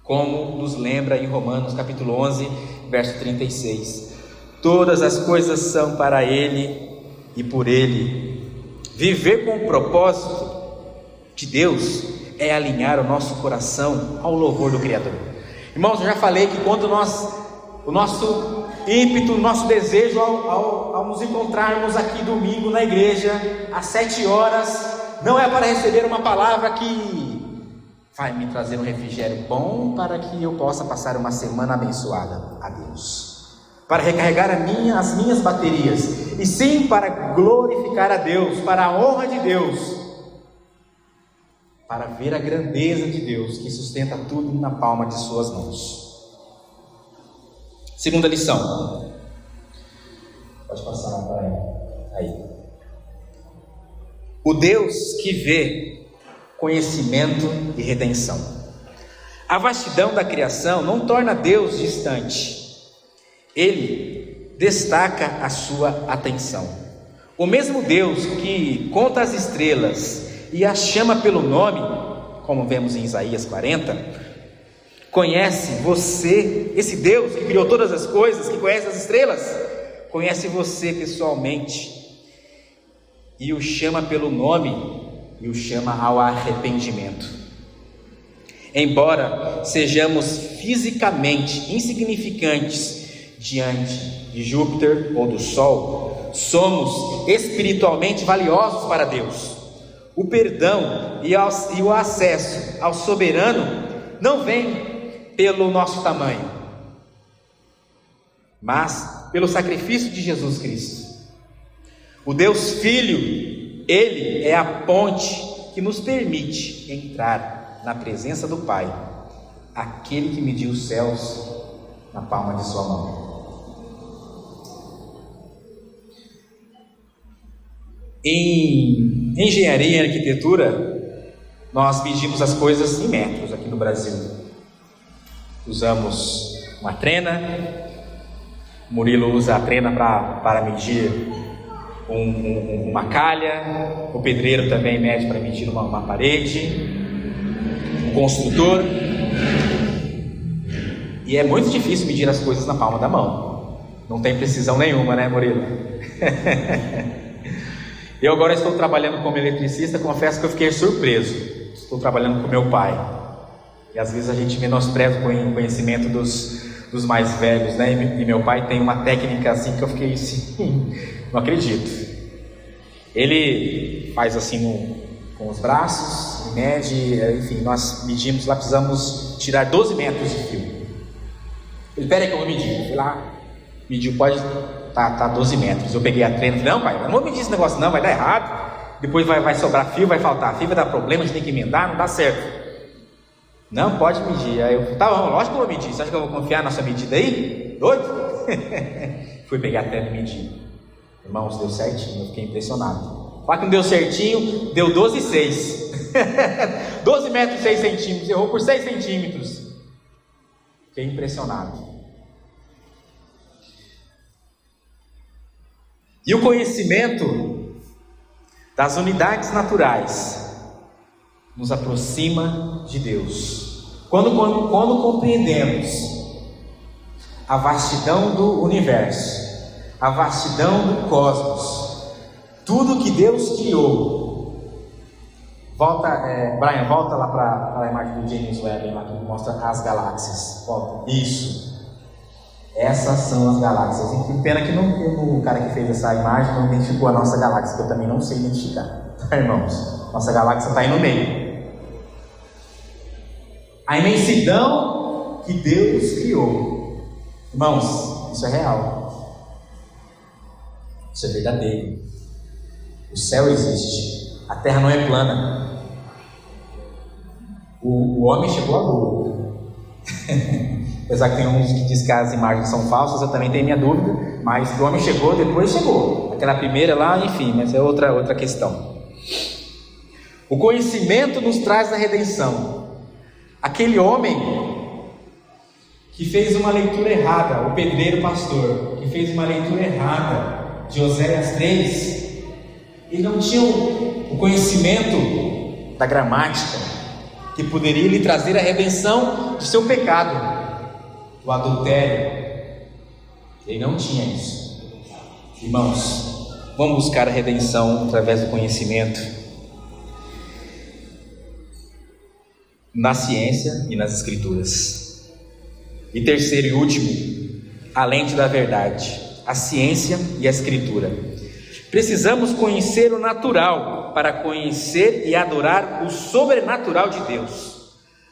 como nos lembra em Romanos capítulo 11, verso 36. Todas as coisas são para Ele e por Ele. Viver com o propósito de Deus é alinhar o nosso coração ao louvor do Criador. Irmãos, eu já falei que quando o nosso ímpeto, o nosso desejo ao nos encontrarmos aqui domingo na igreja, às 7 horas, não é para receber uma palavra que vai me trazer um refrigério bom para que eu possa passar uma semana abençoada a Deus, para recarregar as minhas baterias, e sim para glorificar a Deus, para a honra de Deus, para ver a grandeza de Deus que sustenta tudo na palma de suas mãos. Segunda lição. Pode passar para aí. O Deus que vê conhecimento e redenção. A vastidão da criação não torna Deus distante. Ele destaca a sua atenção. O mesmo Deus que conta as estrelas e as chama pelo nome, como vemos em Isaías 40, conhece você. Esse Deus que criou todas as coisas, que conhece as estrelas, conhece você pessoalmente e o chama pelo nome e o chama ao arrependimento. Embora sejamos fisicamente insignificantes diante de Júpiter ou do Sol, somos espiritualmente valiosos para Deus. O perdão e o acesso ao soberano não vem pelo nosso tamanho, mas pelo sacrifício de Jesus Cristo. O Deus Filho, Ele é a ponte que nos permite entrar na presença do Pai, aquele que mediu os céus na palma de sua mão. Em engenharia e arquitetura, nós medimos as coisas em metros aqui no Brasil. Usamos uma trena, o Murilo usa a trena para medir uma calha, o pedreiro também mede para medir uma parede, o construtor. E é muito difícil medir as coisas na palma da mão, não tem precisão nenhuma, né, Murilo? Eu agora estou trabalhando como eletricista, confesso que eu fiquei surpreso. Estou trabalhando com meu pai. E às vezes a gente menospreza o conhecimento dos mais velhos, né? E meu pai tem uma técnica assim que eu fiquei assim, não acredito. Ele faz assim com os braços, mede, enfim, nós medimos lá, precisamos tirar 12 metros de fio. Ele, pera aí que eu vou medir. Fui lá, mediu, pode tá 12 metros. Eu peguei a treina, falei, não pai, não vou medir esse negócio não, vai dar errado, depois vai sobrar fio, vai faltar fio, vai dar problema, a gente tem que emendar, não dá certo. Não, pode medir. Aí eu falei, tá bom, lógico que eu vou medir, você acha que eu vou confiar na sua medida aí? Doido? Fui pegar a treina e medir. Irmãos, deu certinho, eu fiquei impressionado. Falar que não deu certinho, deu 12,6. 12 metros e 6 centímetros, errou por 6 centímetros. Fiquei impressionado. E o conhecimento das unidades naturais nos aproxima de Deus. Quando compreendemos a vastidão do universo, a vastidão do cosmos, tudo que Deus criou. Brian, volta lá para a imagem do James Webb, lá que mostra as galáxias. Volta. Isso. Essas são as galáxias. E que pena que o cara que fez essa imagem não identificou a nossa galáxia, que eu também não sei identificar. Tá, irmãos? Nossa galáxia está aí no meio. A imensidão que Deus criou. Irmãos, isso é real. Isso é verdadeiro. O céu existe. A terra não é plana. O homem chegou à lua. Apesar que tem uns que dizem que as imagens são falsas, eu também tenho minha dúvida. Mas o homem chegou, depois chegou. Aquela primeira lá, enfim, mas é outra questão. O conhecimento nos traz a redenção. Aquele homem que fez uma leitura errada, o pedreiro pastor, que fez uma leitura errada de Oséias 3, ele não tinha o conhecimento da gramática que poderia lhe trazer a redenção de seu pecado, o adultério. Ele não tinha isso. Irmãos, vamos buscar a redenção através do conhecimento na ciência e nas escrituras. E terceiro e último, a lente da verdade, a ciência e a escritura. Precisamos conhecer o natural para conhecer e adorar o sobrenatural de Deus.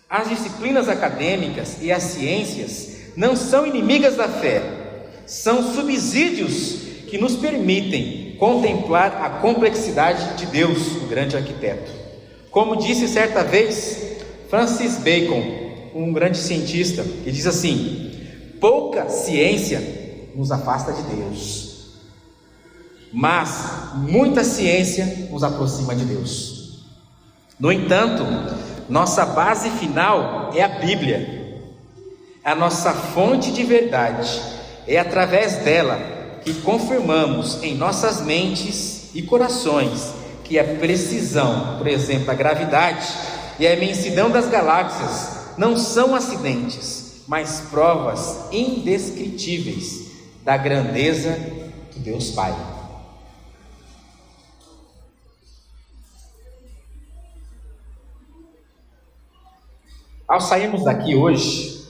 As disciplinas acadêmicas e as ciências não são inimigas da fé, são subsídios que nos permitem contemplar a complexidade de Deus, o grande arquiteto. Como disse certa vez Francis Bacon, um grande cientista, que diz assim: pouca ciência nos afasta de Deus, mas muita ciência nos aproxima de Deus. No entanto, nossa base final é a Bíblia, a nossa fonte de verdade. É através dela que confirmamos em nossas mentes e corações que a precisão, por exemplo, a gravidade e a imensidão das galáxias não são acidentes, mas provas indescritíveis da grandeza de Deus Pai. Ao sairmos daqui hoje,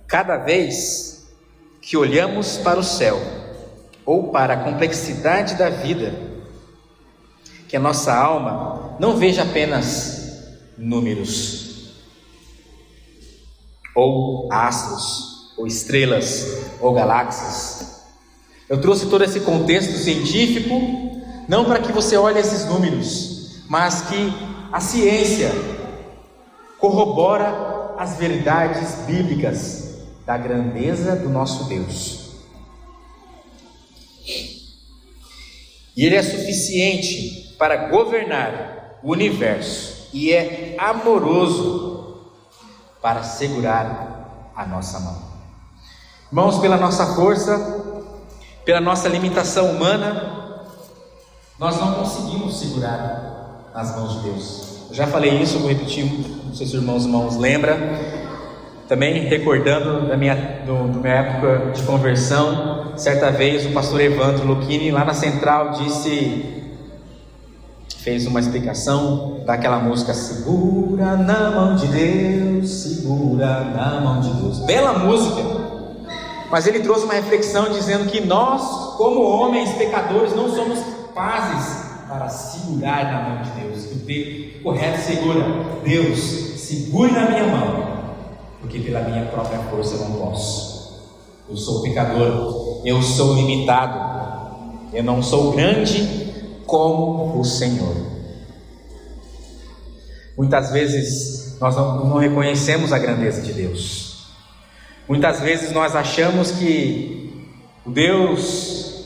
cada vez que olhamos para o céu ou para a complexidade da vida, que a nossa alma não veja apenas números, ou astros, ou estrelas, ou galáxias. Eu trouxe todo esse contexto científico, não para que você olhe esses números, mas que a ciência corrobora as verdades bíblicas da grandeza do nosso Deus. E Ele é suficiente para governar o universo e é amoroso para segurar a nossa mão. Irmãos, pela nossa força, pela nossa limitação humana, nós não conseguimos segurar nas mãos de Deus. Eu já falei isso, vou repetir, não sei se os irmãos lembram. Também recordando da minha época de conversão, certa vez o pastor Evandro Lucchini lá na central fez uma explicação daquela música Segura na mão de Deus, segura na mão de Deus. Bela música, mas ele trouxe uma reflexão dizendo que nós, como homens pecadores, não somos capazes para segurar na mão de Deus. O correto segura, Deus, segure na minha mão, porque pela minha própria força eu não posso. Eu sou pecador, eu sou limitado, eu não sou grande como o Senhor. Muitas vezes nós não reconhecemos a grandeza de Deus. Muitas vezes nós achamos que o Deus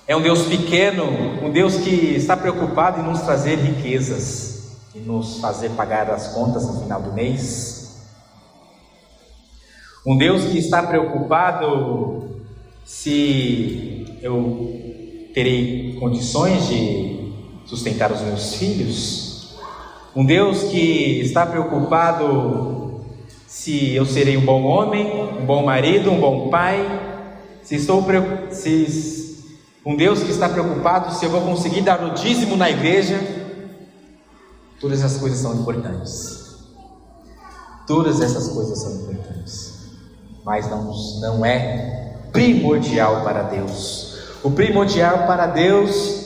é um Deus pequeno, um Deus que está preocupado em nos trazer riquezas e nos fazer pagar as contas no final do mês. Um Deus que está preocupado se eu terei condições de sustentar os meus filhos. Um Deus que está preocupado se eu serei um bom homem, um bom marido, um bom pai. Um Deus que está preocupado se eu vou conseguir dar o dízimo na igreja. Todas essas coisas são importantes. Todas essas coisas são importantes. Mas não é primordial para Deus. O primordial para Deus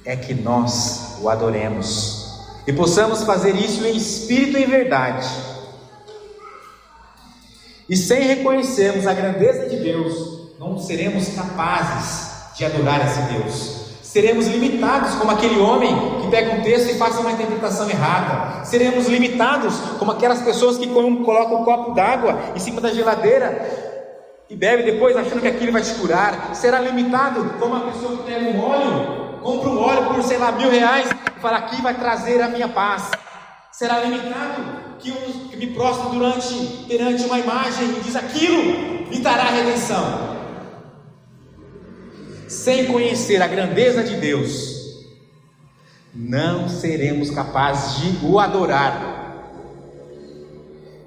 é que nós o adoremos e possamos fazer isso em espírito e em verdade. E sem reconhecermos a grandeza de Deus, não seremos capazes de adorar esse Deus. Seremos limitados como aquele homem que pega um texto e faz uma interpretação errada. Seremos limitados como aquelas pessoas que colocam um copo d'água em cima da geladeira e bebe depois achando que aquilo vai te curar. Será limitado como a pessoa que pega um óleo, compra um óleo por, sei lá, R$1.000 e fala, aqui vai trazer a minha paz. Será limitado que me prostro perante uma imagem e diz, aquilo me dará redenção. Sem conhecer a grandeza de Deus, não seremos capazes de o adorar.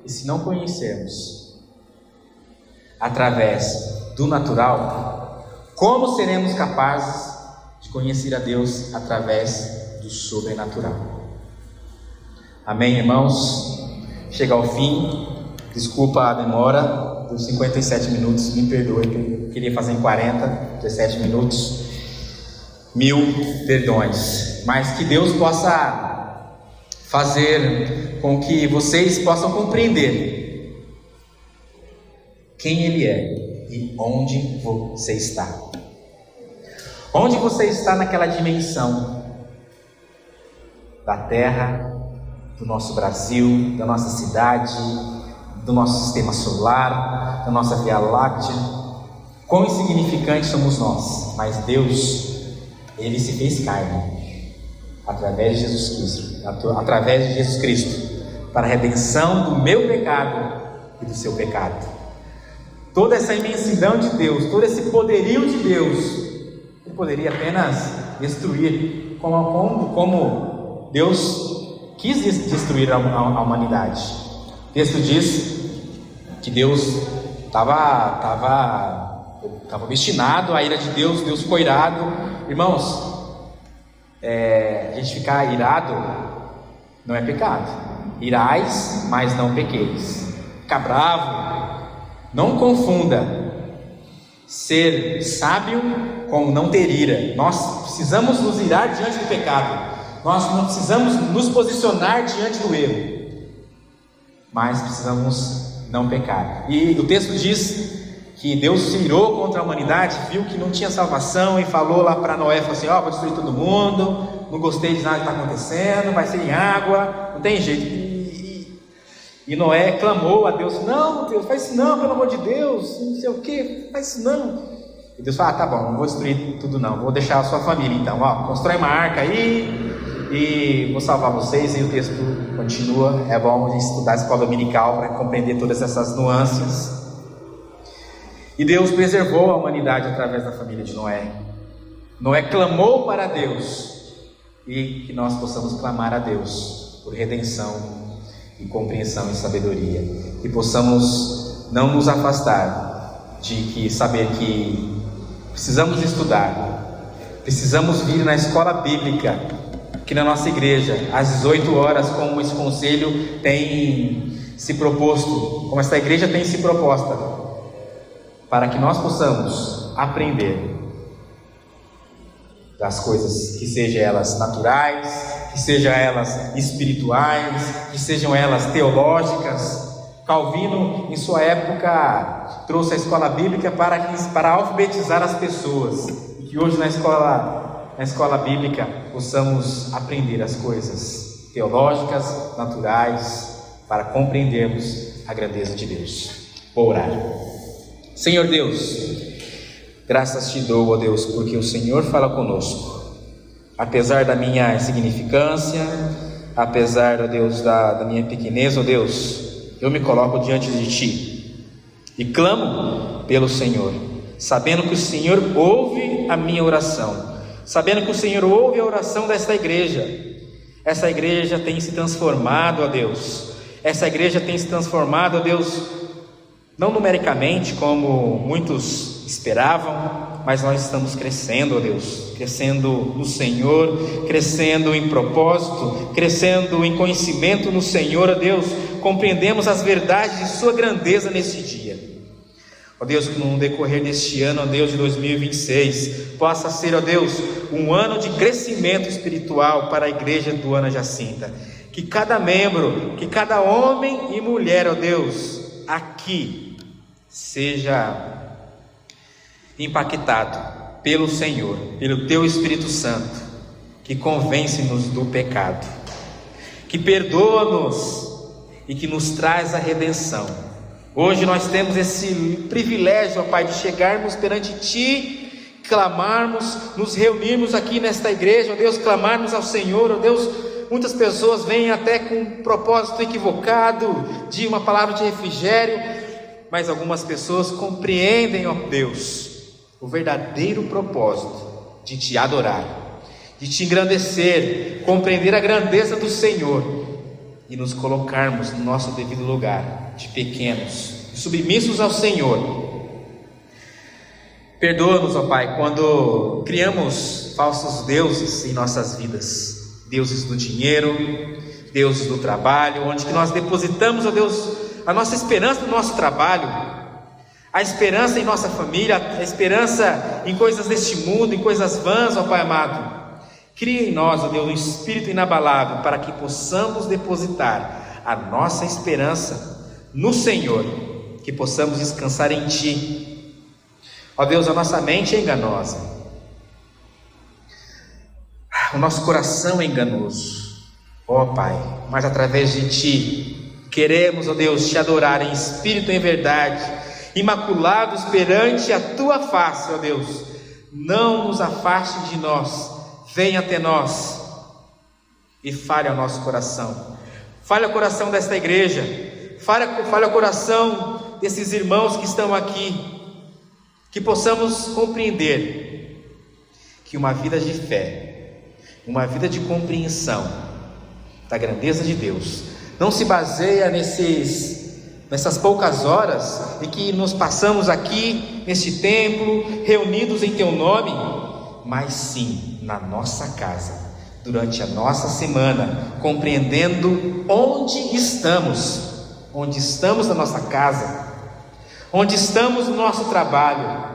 E se não conhecermos através do natural, como seremos capazes de conhecer a Deus através do sobrenatural? Amém, irmãos? Chega ao fim. Desculpa a demora dos 57 minutos, me perdoe, eu queria fazer em 17 minutos. 1000 perdões. Mas que Deus possa fazer com que vocês possam compreender quem Ele é e onde você está. Onde você está naquela dimensão da terra, do nosso Brasil, da nossa cidade, do nosso sistema solar, da nossa Via Láctea. Quão insignificantes somos nós, mas Deus, Ele se fez carne através de Jesus Cristo, para a redenção do meu pecado e do seu pecado. Toda essa imensidão de Deus, todo esse poderio de Deus, Ele poderia apenas destruir, como Deus quis destruir a humanidade. O texto diz que Deus estava obstinado à ira de Deus, Deus ficou irado. Irmãos, a gente ficar irado não é pecado. Irais, mas não pequeis. Ficar bravo, não confunda ser sábio com não ter ira. Nós precisamos nos irar diante do pecado. Nós não precisamos nos posicionar diante do erro, mas precisamos não pecar. E o texto diz que Deus se irou contra a humanidade, viu que não tinha salvação e falou lá para Noé, falou assim, vou destruir todo mundo, não gostei de nada que está acontecendo, vai ser em água, não tem jeito. E Noé clamou a Deus, não Deus, faz isso não, pelo amor de Deus, não sei o que, faz isso não. E Deus fala, tá bom, não vou destruir tudo não, vou deixar a sua família então, constrói uma arca aí e vou salvar vocês. E o texto continua. É bom a gente estudar a escola dominical para compreender todas essas nuances. E Deus preservou a humanidade através da família de Noé. Noé clamou para Deus, e que nós possamos clamar a Deus por redenção e compreensão e sabedoria, e possamos não nos afastar de saber que precisamos estudar, precisamos vir na escola bíblica, que na nossa igreja, às 18 horas, como esse conselho tem se proposto, como esta igreja tem se proposta, para que nós possamos aprender das coisas, que sejam elas naturais, que sejam elas espirituais, que sejam elas teológicas, Calvino, em sua época, trouxe a escola bíblica para alfabetizar as pessoas, e que hoje na escola bíblica possamos aprender as coisas teológicas, naturais, para compreendermos a grandeza de Deus. Vou orar. Senhor Deus, graças te dou, ó Deus, porque o Senhor fala conosco, apesar da minha insignificância, apesar, ó Deus, da minha pequenez, ó Deus, eu me coloco diante de Ti e clamo pelo Senhor, sabendo que o Senhor ouve a minha oração, sabendo que o Senhor ouve a oração desta igreja. Essa igreja tem se transformado, ó Deus, essa igreja tem se transformado, ó Deus, não numericamente como muitos esperavam, mas nós estamos crescendo, ó Deus, crescendo no Senhor, crescendo em propósito, crescendo em conhecimento no Senhor, ó Deus. Compreendemos as verdades de sua grandeza nesse dia, ó Deus, que no decorrer deste ano, ó Deus, de 2026, possa ser, ó Deus, um ano de crescimento espiritual para a igreja do Ana Jacinta, que cada membro, que cada homem e mulher, ó Deus, aqui seja impactado pelo Senhor, pelo Teu Espírito Santo, que convence-nos do pecado, que perdoa-nos e que nos traz a redenção. Hoje nós temos esse privilégio, ó Pai, de chegarmos perante Ti, clamarmos, nos reunirmos aqui nesta igreja, ó Deus, clamarmos ao Senhor, ó Deus. Muitas pessoas vêm até com um propósito equivocado, de uma palavra de refrigério, mas algumas pessoas compreendem, ó Deus, o verdadeiro propósito de Te adorar, de Te engrandecer, compreender a grandeza do Senhor e nos colocarmos no nosso devido lugar, de pequenos, submissos ao Senhor. Perdoa-nos, ó Pai, quando criamos falsos deuses em nossas vidas, deuses do dinheiro, deuses do trabalho, onde que nós depositamos, ó Deus, a nossa esperança no nosso trabalho, a esperança em nossa família, a esperança em coisas deste mundo, em coisas vãs, ó Pai amado. Cria em nós, ó Deus, um espírito inabalável para que possamos depositar a nossa esperança no Senhor, que possamos descansar em Ti. Ó Deus, a nossa mente é enganosa, o nosso coração é enganoso, ó Pai, mas através de Ti queremos, ó Deus, Te adorar em espírito e em verdade, imaculados perante a Tua face, ó Deus. Não nos afaste de nós, venha até nós e fale ao nosso coração, fale ao coração desta igreja, fale ao coração desses irmãos que estão aqui, que possamos compreender que uma vida de fé, uma vida de compreensão da grandeza de Deus, não se baseia nessas poucas horas em que nos passamos aqui neste templo, reunidos em Teu nome, mas sim na nossa casa, durante a nossa semana, compreendendo onde estamos na nossa casa, onde estamos no nosso trabalho,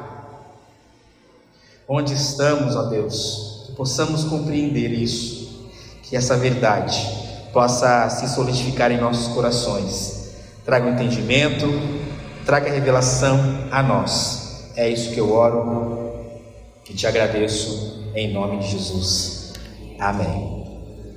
onde estamos, ó Deus, que possamos compreender isso, que essa verdade possa se solidificar em nossos corações, traga o entendimento, traga a revelação a nós. É isso que eu oro, que Te agradeço, em nome de Jesus. Amém.